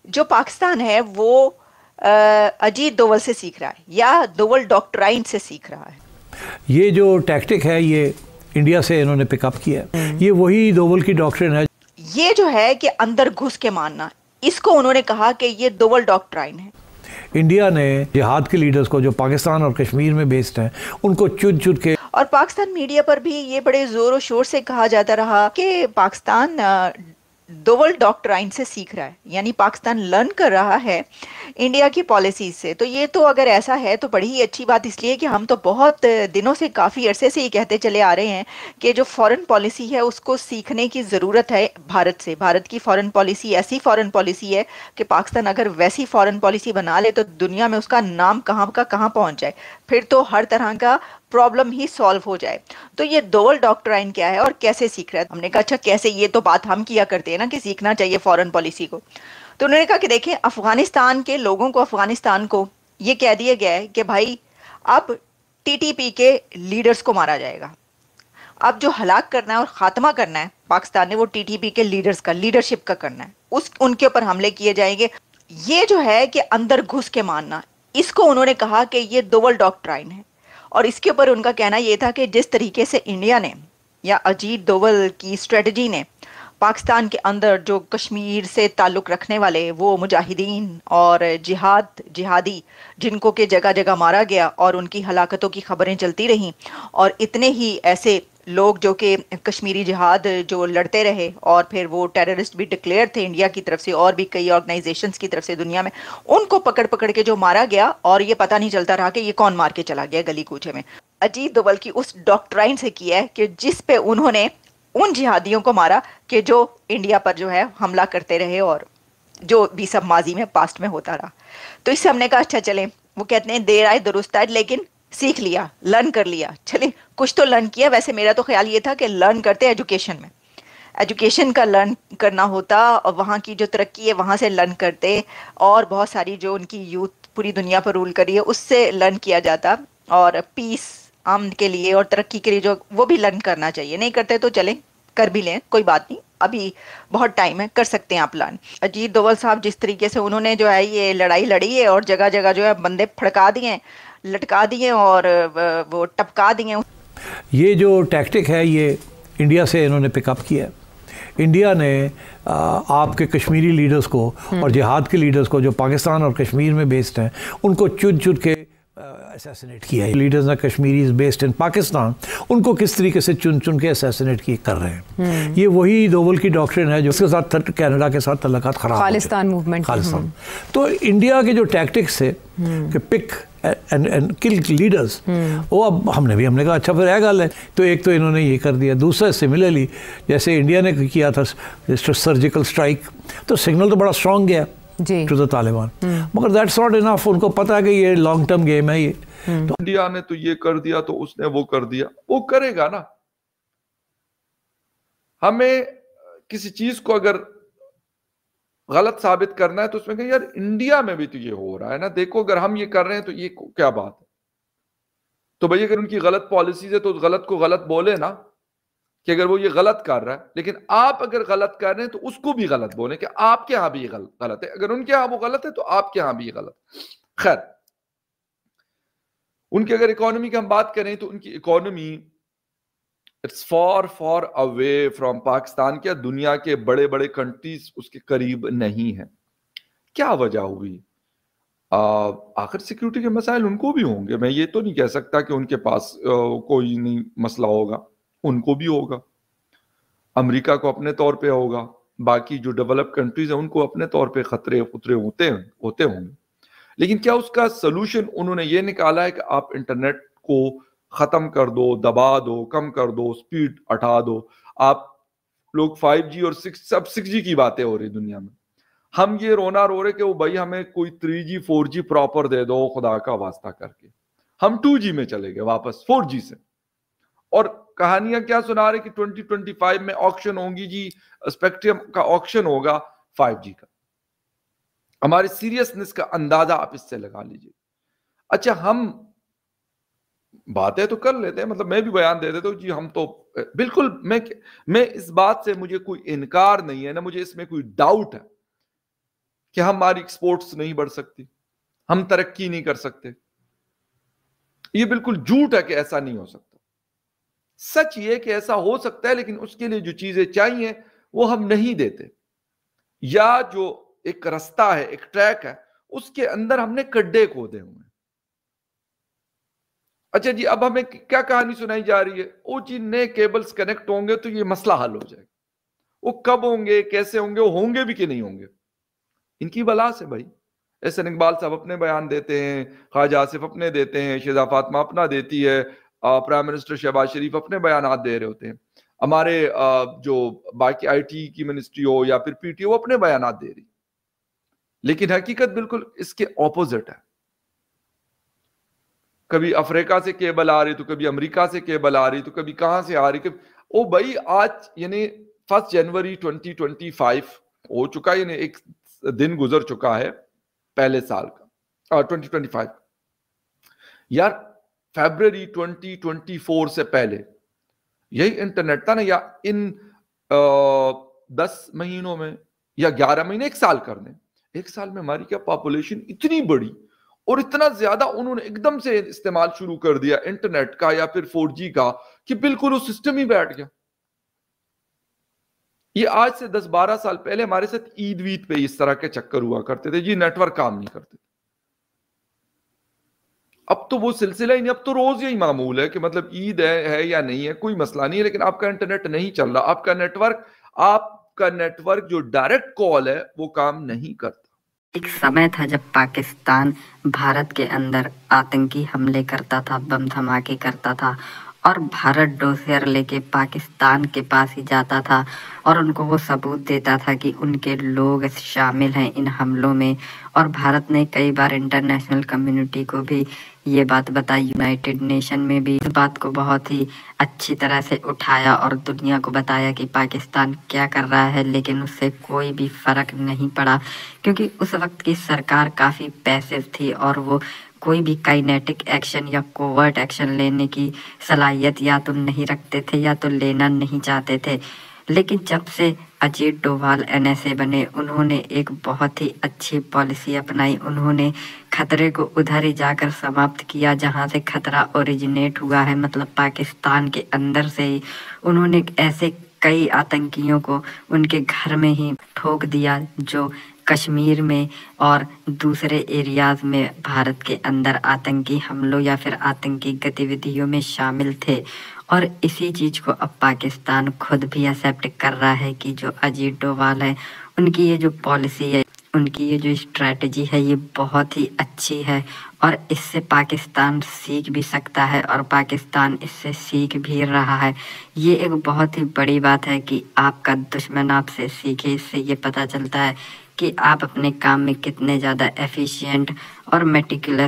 जो पाकिस्तान है वो अजीत दोवल से सीख रहा है या दोवल डॉक्ट्राइन से सीख रहा है। ये जो टैक्टिक है ये इंडिया से इन्होंने पिकअप किया है। ये वही दोवल की डॉक्ट्रिन है। ये जो है कि अंदर घुस के मानना, इसको उन्होंने कहा कि ये दोवल डॉक्ट्राइन है। इंडिया ने जिहाद के लीडर्स को जो पाकिस्तान और कश्मीर में बेस्ड हैं उनको चुन चुन के, और पाकिस्तान मीडिया पर भी ये बड़े जोरों शोर से कहा जाता रहा कि पाकिस्तान दोवल डॉक्ट्राइन से सीख रहा है, यानी पाकिस्तान लर्न कर रहा है इंडिया की पॉलिसीज से। तो ये तो अगर ऐसा है तो बड़ी ही अच्छी बात, इसलिए कि हम तो बहुत दिनों से, काफ़ी अरसे से ये कहते चले आ रहे हैं कि जो फॉरेन पॉलिसी है उसको सीखने की ज़रूरत है भारत से। भारत की फॉरेन पॉलिसी ऐसी फॉरेन पॉलिसी है कि पाकिस्तान अगर वैसी फॉरेन पॉलिसी बना ले तो दुनिया में उसका नाम कहाँ का कहाँ पहुँच जाए, फिर तो हर तरह का प्रॉब्लम ही सॉल्व हो जाए। तो ये दोवल डॉक्ट्राइन क्या है और कैसे सीख रहा है? हमने कहा अच्छा कैसे, ये तो बात हम किया करते हैं ना कि सीखना चाहिए फॉरेन पॉलिसी को। तो उन्होंने कहा कि देखें, अफगानिस्तान के लोगों को, अफगानिस्तान को ये कह दिया गया है कि भाई अब टीटीपी के लीडर्स को मारा जाएगा। अब जो हलाक करना है और खात्मा करना है पाकिस्तान ने, वो टीटीपी के लीडर्स का, लीडरशिप का करना है, उस उनके ऊपर हमले किए जाएंगे। ये जो है कि अंदर घुस के मानना, इसको उन्होंने कहा कि ये दोवल डॉक्ट्राइन है। और इसके ऊपर उनका कहना यह था कि जिस तरीके से इंडिया ने या अजीत दोवल की स्ट्रेटजी ने पाकिस्तान के अंदर जो कश्मीर से ताल्लुक़ रखने वाले वो मुजाहिदीन और जिहादी जिनको के जगह जगह मारा गया और उनकी हलाकतों की खबरें चलती रहीं, और इतने ही ऐसे लोग जो कि कश्मीरी जिहाद जो लड़ते रहे और फिर वो टेररिस्ट भी डिक्लेयर थे इंडिया की तरफ से और भी कई ऑर्गेनाइजेशंस की तरफ से दुनिया में, उनको पकड़ पकड़ के जो मारा गया और ये पता नहीं चलता रहा कि ये कौन मार के चला गया गली कूचे में। अजीत दोवल की उस डॉक्ट्राइन से किया है कि जिस पे उन्होंने उन जिहादियों को मारा कि जो इंडिया पर जो है हमला करते रहे और जो भी सब माजी में पास्ट में होता रहा। तो इससे हमने कहा अच्छा चलें, वो कहते हैं देर आए दुरुस्त आए, लेकिन सीख लिया, लर्न कर लिया, चले कुछ तो लर्न किया। वैसे मेरा तो ख्याल ये था कि लर्न करते एजुकेशन में, एजुकेशन का लर्न करना होता और वहाँ की जो तरक्की है वहाँ से लर्न करते, और बहुत सारी जो उनकी यूथ पूरी दुनिया पर रूल करी है उससे लर्न किया जाता, और पीस आम के लिए और तरक्की के लिए जो वो भी लर्न करना चाहिए। नहीं करते तो चलें कर भी लें, कोई बात नहीं, अभी बहुत टाइम है, कर सकते हैं आप लर्न। अजीत दोवल साहब जिस तरीके से उन्होंने जो है ये लड़ाई लड़ी है और जगह जगह जो है बंदे फड़का दिए, लटका दिए और वो टपका दिए। ये जो टैक्टिक है ये इंडिया से इन्होंने पिकअप किया है। इंडिया ने आपके कश्मीरी लीडर्स को और जिहाद के लीडर्स को जो पाकिस्तान और कश्मीर में बेस्ड हैं उनको चुन चुन के असैसिनेट किया है। लीडर्स ना कश्मीरी बेस्ड इन पाकिस्तान, उनको किस तरीके से चुन चुन के असैसिनेट किए कर रहे हैं। ये वही दोवल की डॉक्ट्रिन है जो उसके साथ कनाडा के साथ तल्लुकात खराब, खालिस्तान मूवमेंट, खालिस्तान। तो इंडिया के जो टैक्टिक्स है कि पिक एंड किल लीडर्स, वो अब हमने कहा अच्छा फिर है गल है। तो एक तो इन्होंने ये कर दिया, दूसरा सिमिलरली जैसे इंडिया ने किया था सर्जिकल स्ट्राइक, तो सिग्नल तो बड़ा स्ट्रॉन्ग गया टू द तालिबान, मगर दैट्स नॉट इनफ। उनको पता है कि ये लॉन्ग टर्म गेम है ये। तो इंडिया ने तो ये कर दिया तो उसने वो कर दिया, वो करेगा ना। हमें किसी चीज को अगर गलत साबित करना है तो उसमें कहें यार इंडिया में भी तो ये हो रहा है ना, देखो अगर हम ये कर रहे हैं तो ये क्या बात है। तो भाई अगर उनकी गलत पॉलिसीज है तो गलत को गलत बोले ना, कि अगर वो ये गलत कर रहा है, लेकिन आप अगर गलत कर रहे हैं तो उसको भी गलत बोले कि आपके यहां भी ये गलत है। अगर उनके यहां वो गलत है तो आपके यहां भी ये गलत। खैर, उनकी अगर इकोनॉमी की हम बात करें तो उनकी economy it's for for away from Pakistan. क्या दुनिया के बड़े बड़े कंट्रीज उसके करीब नहीं है। क्या वजह हुई? आखिर सिक्योरिटी के मसाइल उनको भी होंगे, मैं ये तो नहीं कह सकता कि उनके पास कोई नहीं मसला होगा, उनको भी होगा। अमेरिका को अपने तौर पे होगा, बाकी जो डेवलप कंट्रीज हैं उनको अपने तौर पे खतरे उतरे होते होंगे। लेकिन क्या उसका सोल्यूशन उन्होंने ये निकाला है कि आप इंटरनेट को खत्म कर दो, दबा दो, कम कर दो, स्पीड हटा दो। आप लोग 5G और 6G की बातें हो रही दुनिया में, हम ये रोना रो रहे कि वो भाई हमें कोई 3G 4G प्रॉपर दे दो खुदा का वास्ता करके। हम 2G में चले गए वापस 4G से, और कहानियां क्या सुना रहे कि 2025 में ऑक्शन होगी जी, स्पेक्ट्रम का ऑक्शन होगा 5G का। हमारी सीरियसनेस का अंदाजा आप इससे लगा लीजिए। अच्छा, हम बातें तो कर लेते हैं, मतलब मैं भी बयान दे देता हूं जी, हम तो बिल्कुल, मैं इस बात से मुझे कोई इनकार नहीं है ना मुझे इसमें कोई डाउट है कि हमारी एक्सपोर्ट्स नहीं बढ़ सकती, हम तरक्की नहीं कर सकते। ये बिल्कुल झूठ है कि ऐसा नहीं हो सकता। सच ये कि ऐसा हो सकता है, लेकिन उसके लिए जो चीजें चाहिए वो हम नहीं देते, या जो एक रास्ता है, एक ट्रैक है, उसके अंदर हमने गड्ढे खोदे हुए हैं। अच्छा जी, अब हमें क्या कहानी सुनाई जा रही है? ओ जी, नए केबल्स कनेक्ट होंगे तो ये मसला हल हो जाएगा। वो कब होंगे, कैसे होंगे, वो होंगे भी कि नहीं होंगे, इनकी बला से भाई। एहसन इकबाल साहब अपने बयान देते हैं, ख्वाजा आसिफ अपने देते हैं, शेजा फातिमा अपना देती है, प्राइम मिनिस्टर शहबाज शरीफ अपने बयान दे रहे होते हैं, हमारे जो बाकी आईटी की मिनिस्ट्री हो या फिर पीटीओ अपने बयान दे रही, लेकिन हकीकत बिल्कुल इसके ऑपोजिट है। कभी अफ्रीका से केबल आ रही, तो कभी अमेरिका से केबल आ रही, तो कभी कहां से आ रही। ओ भाई, आज यानी 1 जनवरी 2025 हो चुका है, यानी एक दिन गुजर चुका है पहले साल का, 2025। यार फरवरी 2024 से पहले यही इंटरनेट था ना, या इन 10 महीनों में या 11 महीने, एक साल कर दें, एक साल में हमारी क्या पॉपुलेशन इतनी बड़ी और इतना ज्यादा उन्होंने एकदम से इस्तेमाल शुरू कर दिया इंटरनेट का या फिर 4G का, कि बिल्कुल वो सिस्टम ही बैठ गया। ये आज से 10-12 साल पहले हमारे साथ ईद वीद पे इस तरह के चक्कर हुआ करते थे जी, नेटवर्क काम नहीं करते। अब तो वो सिलसिला ही नहीं, अब तो रोज यही मामूल है कि मतलब ईद है या नहीं है, कोई मसला नहीं है, लेकिन आपका इंटरनेट नहीं चल रहा, आपका नेटवर्क जो डायरेक्ट कॉल है वो काम नहीं करता। एक समय था जब पाकिस्तान भारत के अंदर आतंकी हमले करता था, बम धमाके करता था, और भारत डोसियर लेके पाकिस्तान के पास ही जाता था और उनको वो सबूत देता था कि उनके लोग शामिल हैं इन हमलों में। और भारत ने कई बार इंटरनेशनल कम्युनिटी को भी ये बात बताई, यूनाइटेड नेशन में भी इस बात को बहुत ही अच्छी तरह से उठाया और दुनिया को बताया कि पाकिस्तान क्या कर रहा है, लेकिन उससे कोई भी फर्क नहीं पड़ा, क्योंकि उस वक्त की सरकार काफ़ी पैसिव थी और वो कोई भी काइनेटिक एक्शन या कोवर्ट एक्शन लेने की सलाहियत या तो नहीं रखते थे या तो लेना नहीं चाहते थे। लेकिन जब से अजीत डोभाल NSA बने, उन्होंने एक बहुत ही अच्छी पॉलिसी अपनाई। उन्होंने खतरे को उधर ही जाकर समाप्त किया जहां से खतरा ओरिजिनेट हुआ है, मतलब पाकिस्तान के अंदर से ही। उन्होंने ऐसे कई आतंकियों को उनके घर में ही ठोक दिया जो कश्मीर में और दूसरे एरियाज में भारत के अंदर आतंकी हमलों या फिर आतंकी गतिविधियों में शामिल थे। और इसी चीज़ को अब पाकिस्तान खुद भी एक्सेप्ट कर रहा है कि जो अजीत डोभाल है, उनकी ये जो पॉलिसी है, उनकी ये जो स्ट्रैटेजी है, ये बहुत ही अच्छी है और इससे पाकिस्तान सीख भी सकता है और पाकिस्तान इससे सीख भी रहा है। ये एक बहुत ही बड़ी बात है कि आपका दुश्मन आपसे सीखे। इससे ये पता चलता है कि आप अपने काम में कितने ज़्यादा एफिशिएंट और मेटिकुलस